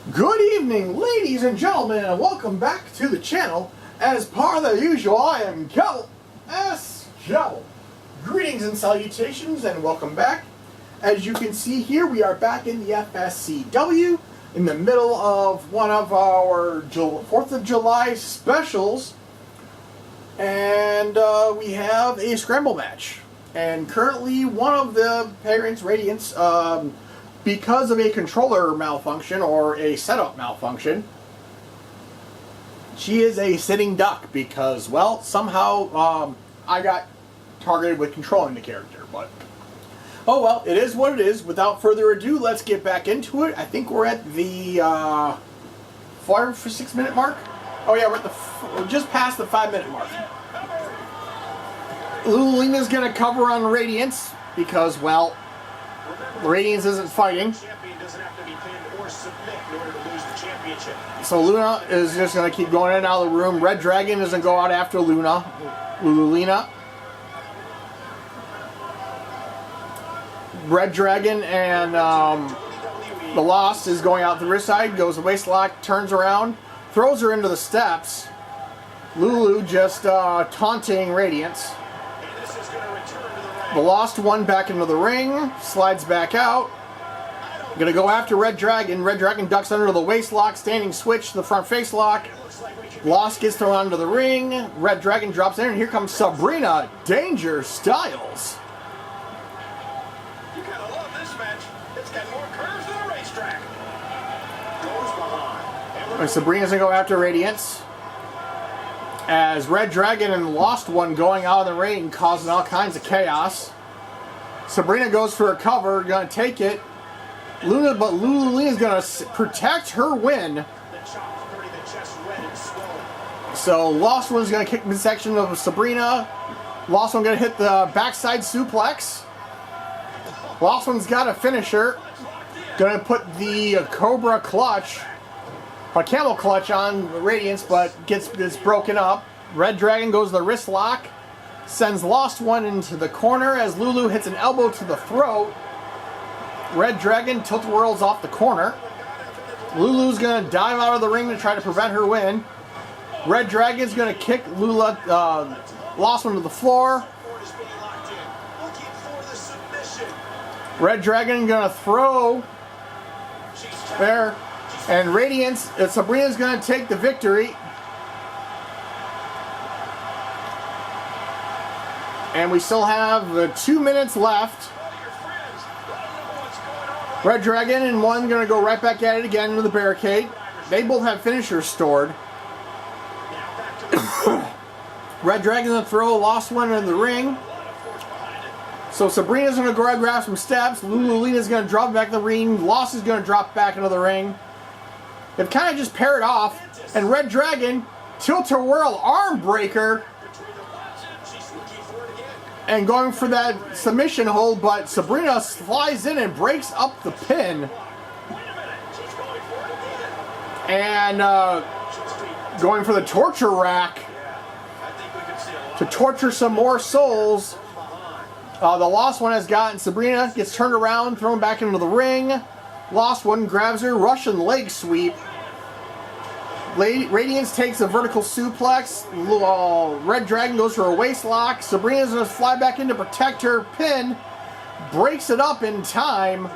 Good evening, ladies and gentlemen, and welcome back to the channel. As part of the usual, I am Kel S. Jowl. Greetings and salutations, and welcome back. As you can see here, we are back in the FSCW, in the middle of one of our 4th of July specials, and we have a scramble match. And currently, one of the parents, Radiance, because of a controller malfunction or a setup malfunction, she is a sitting duck because, well, somehow I got targeted with controlling the character. But, oh well, it is what it is. Without further ado, let's get back into it. I think we're at the 5 or 6 minute mark. Oh yeah, we're just past the 5 minute mark. Lulina's going to cover on Radiance because, well, Radiance isn't fighting. So Luna is just going to keep going in and out of the room. Red Dragon doesn't go out after Lulina. Red Dragon and the Lost is going out the wrist side, goes the waist lock, turns around, throws her into the steps. Lulu just taunting Radiance. The Lost one back into the ring, slides back out. Gonna go after Red Dragon. Red Dragon ducks under the waist lock, standing switch to the front face lock. Lost gets thrown onto the ring. Red Dragon drops in, and here comes Sabrina Danger Styles. You gotta love this match. It's got more curves than a racetrack. Goes behind. And Sabrina's gonna go after Radiance. As Red Dragon and the Lost one going out of the ring, causing all kinds of chaos. Sabrina goes for a cover, gonna take it. Lulina's gonna protect her win. So Lost one's gonna kick midsection of Sabrina. Lost one gonna hit the backside suplex. Lost one's got a finisher. Gonna put the Cobra clutch, a camel clutch on Radiance, but gets broken up. Red Dragon goes to the wrist lock, sends Lost one into the corner as Lulu hits an elbow to the throat. Red Dragon tilt-whirls off the corner. Lulu's gonna dive out of the ring to try to prevent her win. Red Dragon's gonna kick Lost one to the floor. Red Dragon gonna throw there. And Radiance, Sabrina's going to take the victory. And we still have 2 minutes left. Red Dragon and one going to go right back at it again into the barricade. They both have finishers stored. Red Dragon going to throw a Lost one into the ring. So Sabrina's going to go grab some steps. Lulina's going to drop back in the ring. Lost is going to drop back into the ring. They've kind of just paired off, and Red Dragon tilt-a-whirl arm breaker and going for that submission hold, but Sabrina flies in and breaks up the pin. And going for the torture rack to torture some more souls. The Lost one has gotten Sabrina, gets turned around, thrown back into the ring. Lost one grabs her, Russian leg sweep. Radiance takes a vertical suplex. Red Dragon goes for a waist lock. Sabrina's going to fly back in to protect her pin. Breaks it up in time.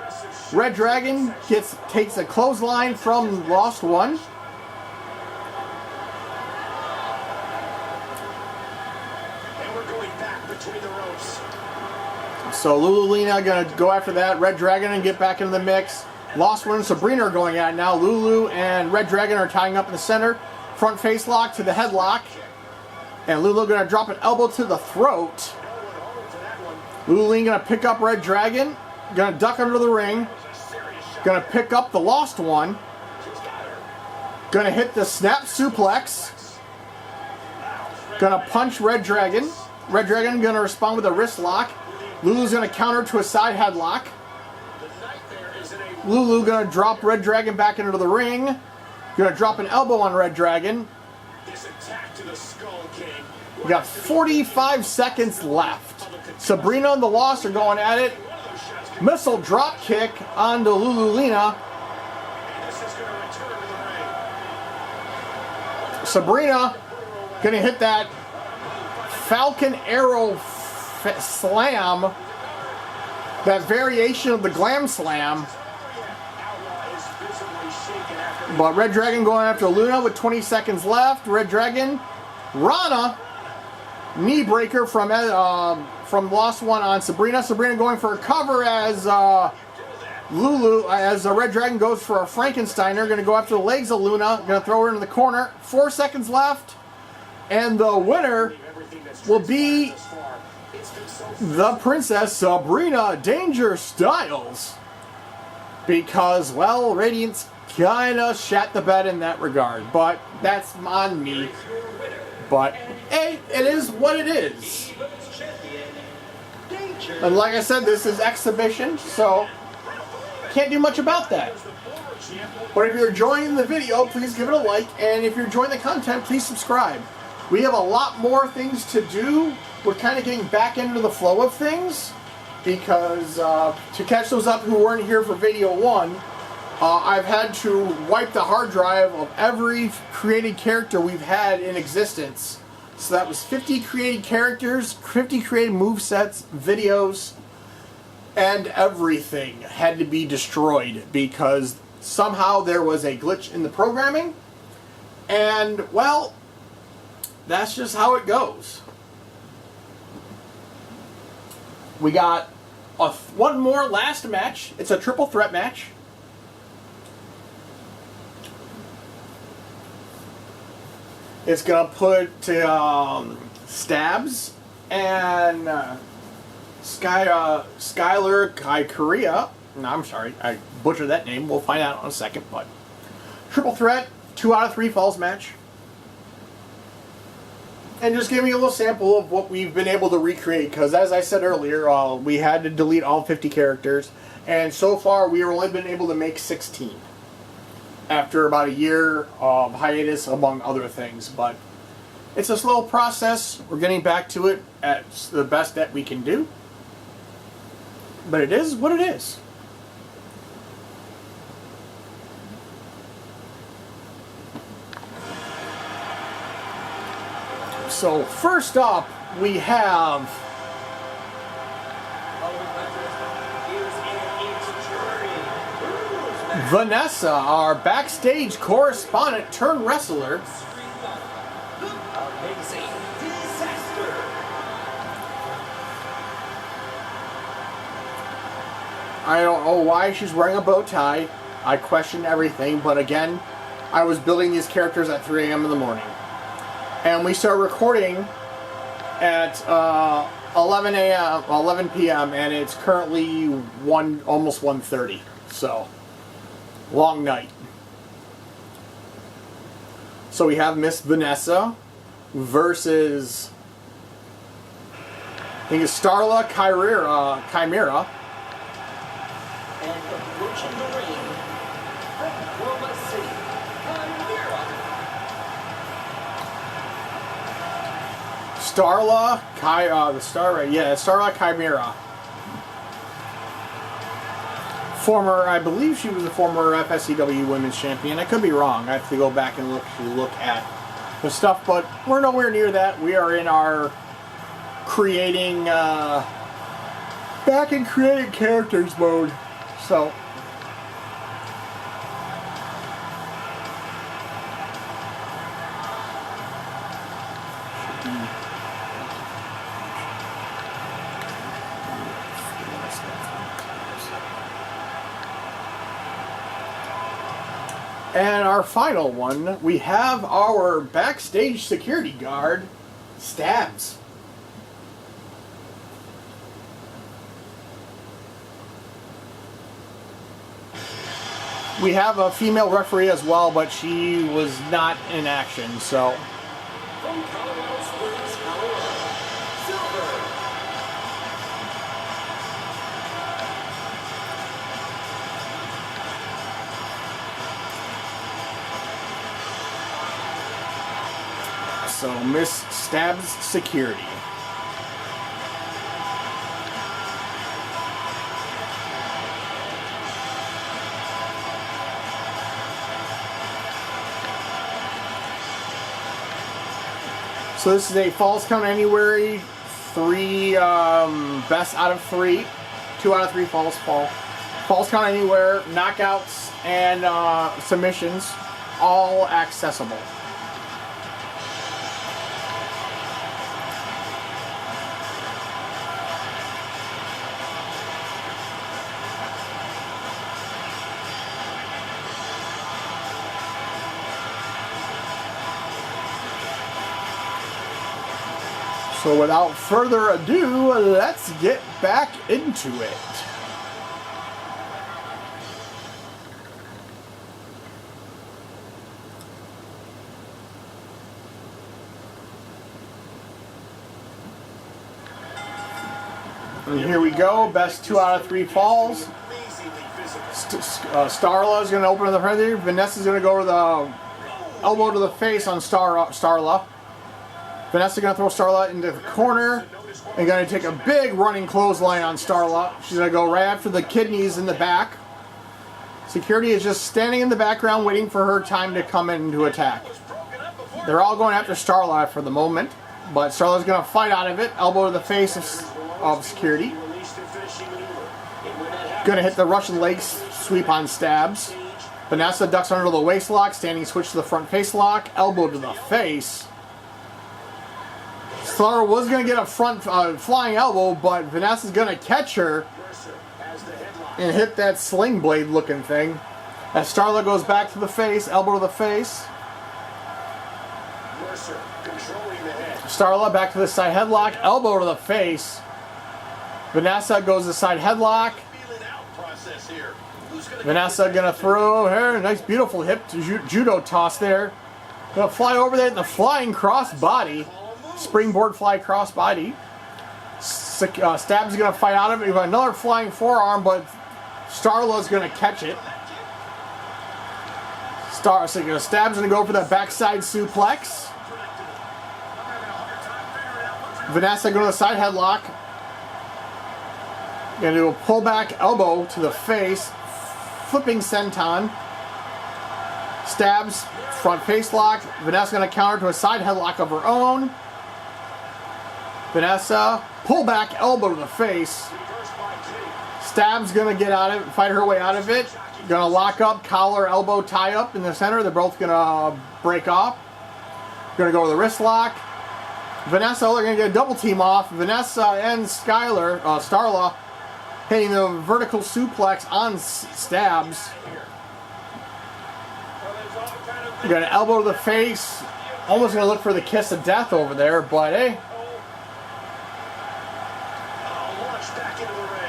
Red Dragon takes a clothesline from Lost one. And we're going back between the ropes. So Lulina going to go after that. Red Dragon and get back into the mix. Lost one and Sabrina are going at it now. Lulu and Red Dragon are tying up in the center. Front face lock to the headlock. And Lulu going to drop an elbow to the throat. Lulu going to pick up Red Dragon. Going to duck under the ring. Going to pick up the Lost one. Going to hit the snap suplex. Going to punch Red Dragon. Red Dragon going to respond with a wrist lock. Lulu's going to counter to a side headlock. Lulu going to drop Red Dragon back into the ring. Going to drop an elbow on Red Dragon. We got 45 seconds left. Sabrina and the Lost are going at it. Missile drop kick onto Lulina. This is going to return to the ring. Sabrina gonna hit that Falcon Arrow slam, that variation of the Glam Slam. But Red Dragon going after Luna with 20 seconds left. Red Dragon, Rana, knee breaker from Lost One on Sabrina. Sabrina going for a cover as Lulu, as Red Dragon goes for a Frankensteiner. Going to go after the legs of Luna. Going to throw her into the corner. 4 seconds left. And the winner will be the Princess Sabrina Danger Styles. Because, well, Radiance kind of shat the bed in that regard. But that's on me. But, hey, it is what it is. And like I said, this is exhibition, so can't do much about that. But if you're enjoying the video, please give it a like. And if you're enjoying the content, please subscribe. We have a lot more things to do. We're kind of getting back into the flow of things. Because to catch those up who weren't here for video 1, I've had to wipe the hard drive of every created character we've had in existence. So that was 50 created characters, 50 created movesets, videos, and everything had to be destroyed because somehow there was a glitch in the programming. And, well, that's just how it goes. We got one more last match. It's a triple threat match. It's going to put Stabs and Skylar Kaikoria. No, I'm sorry, I butchered that name. We'll find out in a second. But triple threat, 2 out of 3 falls match. And just give me a little sample of what we've been able to recreate. Because as I said earlier, we had to delete all 50 characters. And so far, we've only been able to make 16. After about a year of hiatus, among other things. But it's a slow process. We're getting back to it at the best that we can do. But it is what it is. So first up, we have Vanessa, our backstage correspondent turned wrestler. I don't know why she's wearing a bow tie. I question everything, but again, I was building these characters at 3 a.m. in the morning. And we start recording at 11 p.m. and it's currently almost 1:30. So, long night. So we have Miss Vanessa versus, I think it's Starla Chimera. And approaching the ring from Roma City, Chimera. Starla Chimera. I believe she was a former FSCW Women's Champion. I could be wrong. I have to go back and look at the stuff, but we're nowhere near that. We are in our creating, back in creating characters mode. So, and our final one, we have our backstage security guard, Stabs. We have a female referee as well, but she was not in action, so. From Colorado Springs, Colorado, Silver. So, Miss Stabs Security. So this is a falls count anywhere, 3 best out of 3, 2 out of 3 falls fall. Falls count anywhere, knockouts, and submissions, all accessible. So without further ado, let's get back into it. And here we go, best 2 out of 3 falls. Starla is going to open to the front here. Vanessa's going to go to the elbow to the face on Starla. Vanessa's going to throw Starla into the corner and going to take a big running clothesline on Starla. She's going to go right after the kidneys in the back. Security is just standing in the background waiting for her time to come in to attack. They're all going after Starla for the moment, but Starla's going to fight out of it. Elbow to the face of security. Going to hit the Russian leg sweep on Stabs. Vanessa ducks under the waist lock, standing switch to the front face lock. Elbow to the face. Starla was going to get a front flying elbow, but Vanessa's going to catch her and hit that sling blade looking thing. As Starla goes back to the face, elbow to the face. Starla back to the side headlock, elbow to the face. Vanessa goes to the side headlock. Vanessa going to throw her, nice beautiful hip judo toss there. Going to fly over there in the flying cross body. Springboard fly cross body. Stabs is going to fight out of it. We've got another flying forearm, but Starla's going to catch it. Stabs going to go for that backside suplex. Vanessa going to the side headlock. Going to do a pullback elbow to the face. Flipping senton. Stabs front face lock. Vanessa going to counter to a side headlock of her own. Vanessa, pull back elbow to the face. Stabs gonna get out of it, fight her way out of it. Gonna lock up, collar, elbow, tie up in the center. They're both gonna break off. Gonna go to the wrist lock. Vanessa, they're gonna get a double team off. Vanessa and Starla, hitting the vertical suplex on Stabs. Gonna elbow to the face. Almost gonna look for the kiss of death over there, but hey.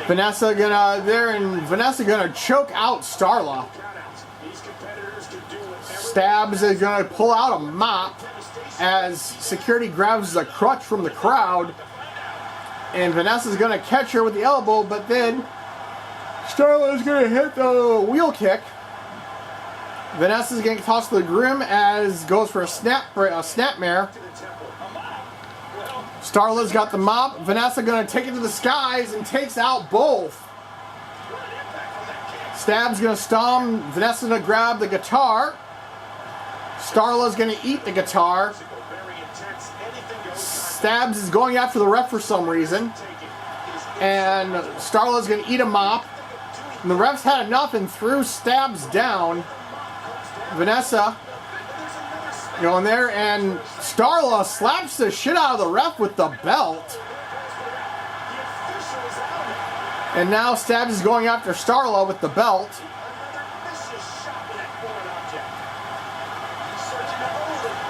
Vanessa gonna choke out Starla. Stabs is gonna pull out a mop as security grabs the crutch from the crowd, and Vanessa's gonna catch her with the elbow, but then Starla is gonna hit the wheel kick. Vanessa's getting tossed to the grim as goes for a snapmare. Starla's got the mop. Vanessa gonna take it to the skies and takes out both. Stabs gonna stomp. Vanessa's gonna grab the guitar. Starla's gonna eat the guitar. Stabs is going after the ref for some reason. And Starla's gonna eat a mop. And the refs had enough and threw Stabs down. Vanessa going there, and Starla slaps the shit out of the ref with the belt. And now Stabs is going after Starla with the belt.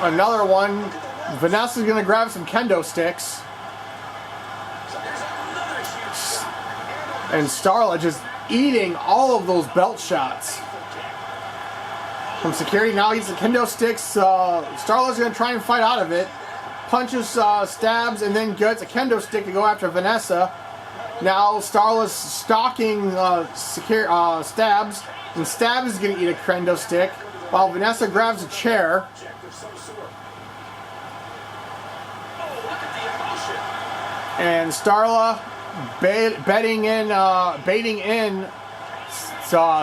Another one. Vanessa's going to grab some kendo sticks. And Starla just eating all of those belt shots. From security, now he's the kendo sticks. Starla's going to try and fight out of it. Punches Stabs and then gets a kendo stick to go after Vanessa. Now Starla's stalking Stabs, and Stabs is going to eat a kendo stick while Vanessa grabs a chair. And Starla baiting in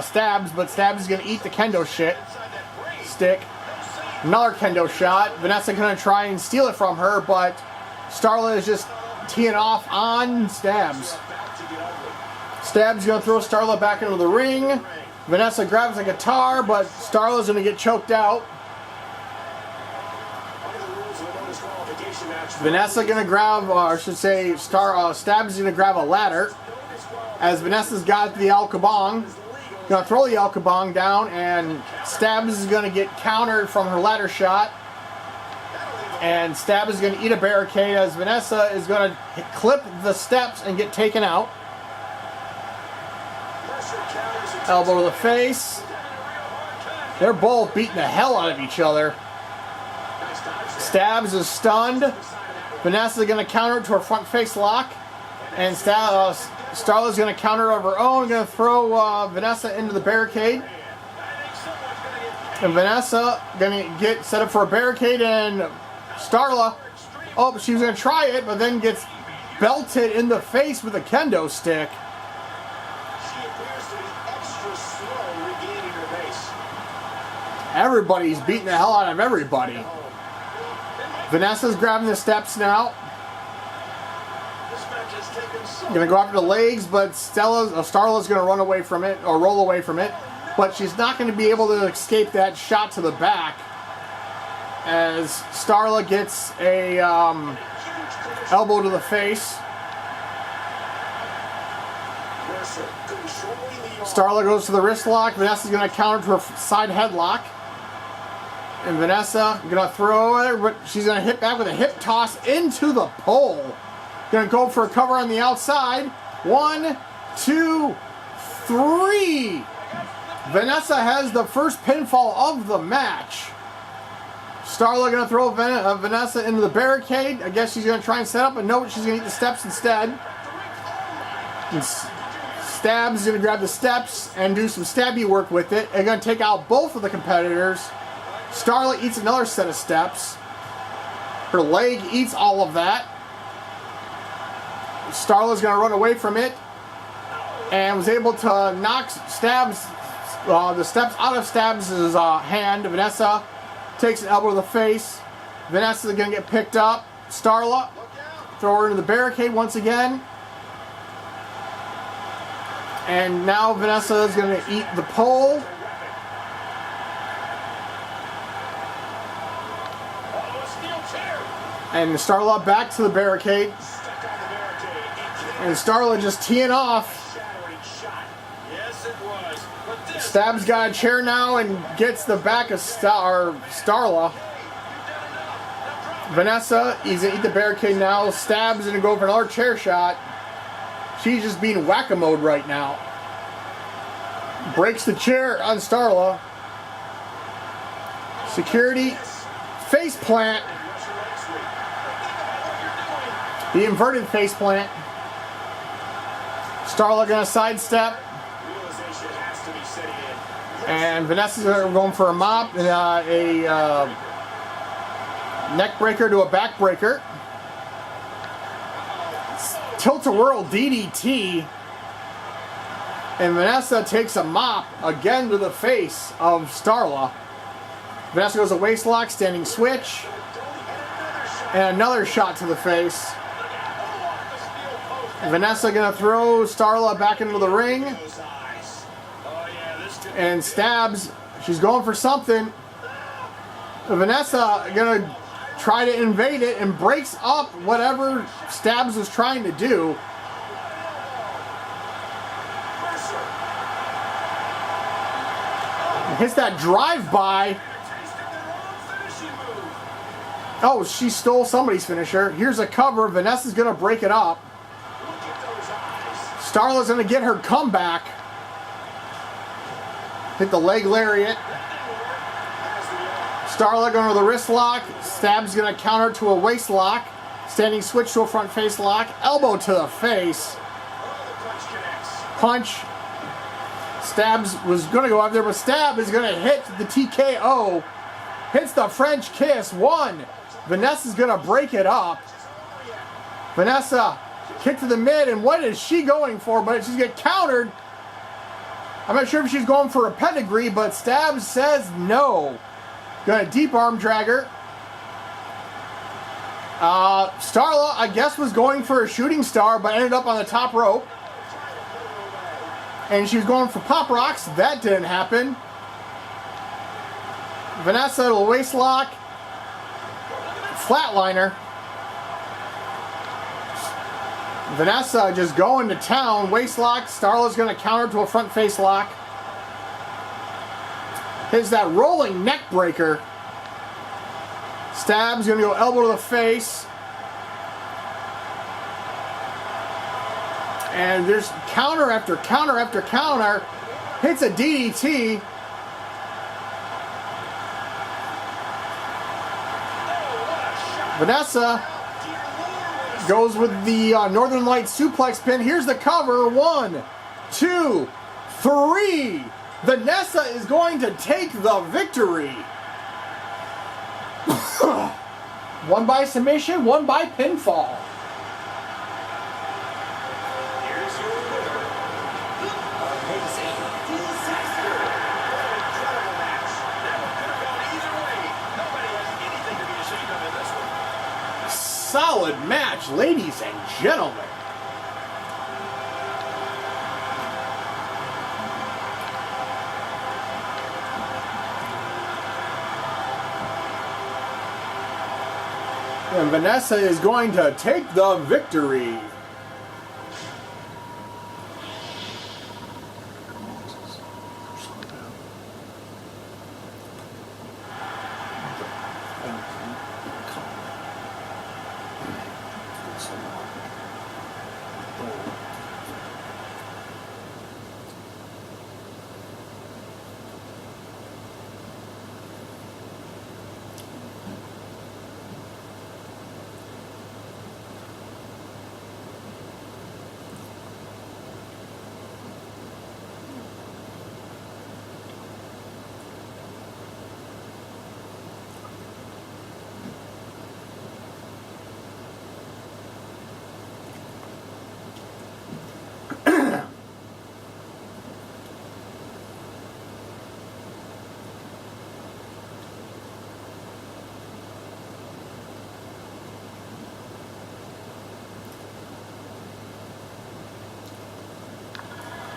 Stabs, but Stabs is going to eat the kendo stick. Another kendo shot. Vanessa gonna try and steal it from her, but Starla is just teeing off on Stabs. Stabs gonna throw Starla back into the ring. Vanessa grabs a guitar, but Starla's gonna get choked out. Vanessa gonna grab, or I should say, Stabs gonna grab a ladder. As Vanessa's got the El Kabong, gonna throw the El Kabong down, and Stabs is gonna get countered from her ladder shot. And Stabs is gonna eat a barricade as Vanessa is gonna clip the steps and get taken out. Elbow to the face. They're both beating the hell out of each other. Stabs is stunned. Vanessa's going to counter it to her front face lock. And Starla's going to counter of her own. Going to throw Vanessa into the barricade. And Vanessa going to get set up for a barricade. And Starla, oh, she was going to try it, but then gets belted in the face with a kendo stick. Everybody's beating the hell out of everybody. Vanessa's grabbing the steps now. Gonna go after the legs, but Starla's gonna run away from it, or roll away from it. But she's not gonna be able to escape that shot to the back. As Starla gets a elbow to the face. Starla goes to the wrist lock. Vanessa's gonna counter to her side headlock. And Vanessa gonna throw it, but she's gonna hit back with a hip toss into the pole. Gonna go for a cover on the outside. 1, 2, 3. Vanessa has the first pinfall of the match. Starla gonna throw Vanessa into the barricade. I guess she's gonna try and set up, but no, she's gonna eat the steps instead. And Stabs is gonna grab the steps and do some stabby work with it. They're gonna take out both of the competitors. Starla eats another set of steps. Her leg eats all of that. Starla's going to run away from it. And was able to knock Stabs, the steps out of Stabs' hand. Vanessa takes an elbow to the face. Vanessa's going to get picked up. Starla, throw her into the barricade once again. And now Vanessa is going to eat the pole. And Starla back to the barricade. And Starla just teeing off. Stabs got a chair now and gets the back of Starla. Vanessa, he's going to eat the barricade now. Stabs is going to go for another chair shot. She's just being whack-a-mode right now. Breaks the chair on Starla. Security. Face plant. The inverted face plant. Starla gonna sidestep. And Vanessa's going for a mop and a neck breaker to a back breaker. Tilt-a-whirl DDT. And Vanessa takes a mop again to the face of Starla. Vanessa goes a waist lock, standing switch. And another shot to the face. Vanessa gonna throw Starla back into the ring. And Stabs, she's going for something. Vanessa gonna try to invade it and breaks up whatever Stabs is trying to do. Hits that drive-by. Oh, she stole somebody's finisher. Here's a cover. Vanessa's gonna break it up. Starla's gonna get her comeback. Hit the leg lariat. Starla going to the wrist lock. Stabs gonna counter to a waist lock. Standing switch to a front face lock. Elbow to the face. Punch. Stabs was gonna go up there, but Stab is gonna hit the TKO. Hits the French kiss. 1. Vanessa's gonna break it up. Vanessa kick to the mid, and what is she going for? But she's get countered. I'm not sure if she's going for a pedigree, but Stabs says no. Gonna deep arm drag her. Starla, I guess, was going for a shooting star, but ended up on the top rope. And she was going for pop rocks. That didn't happen. Vanessa to waist lock. Flatliner. Vanessa just going to town. Waist lock. Starla's going to counter to a front face lock. Hits that rolling neck breaker. Stab's going to go elbow to the face. And there's counter after counter after counter. Hits a DDT. Vanessa goes with the Northern Light suplex pin. Here's the cover. 1, 2, 3. Vanessa is going to take the victory. One by submission, one by pinfall. Here's your winner. Amazing disaster. Incredible match. That one could have gone either way. Nobody has anything to be ashamed of in this one. Solid match, ladies and gentlemen. And Vanessa is going to take the victory.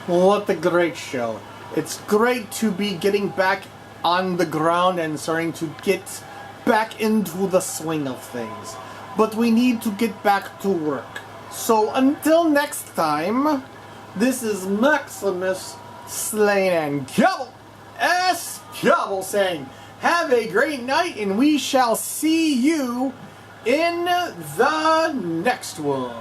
What a great show. It's great to be getting back on the ground and starting to get back into the swing of things. But we need to get back to work. So until next time, this is Maximus Slain and Gobble S. Gobble saying, have a great night and we shall see you in the next one.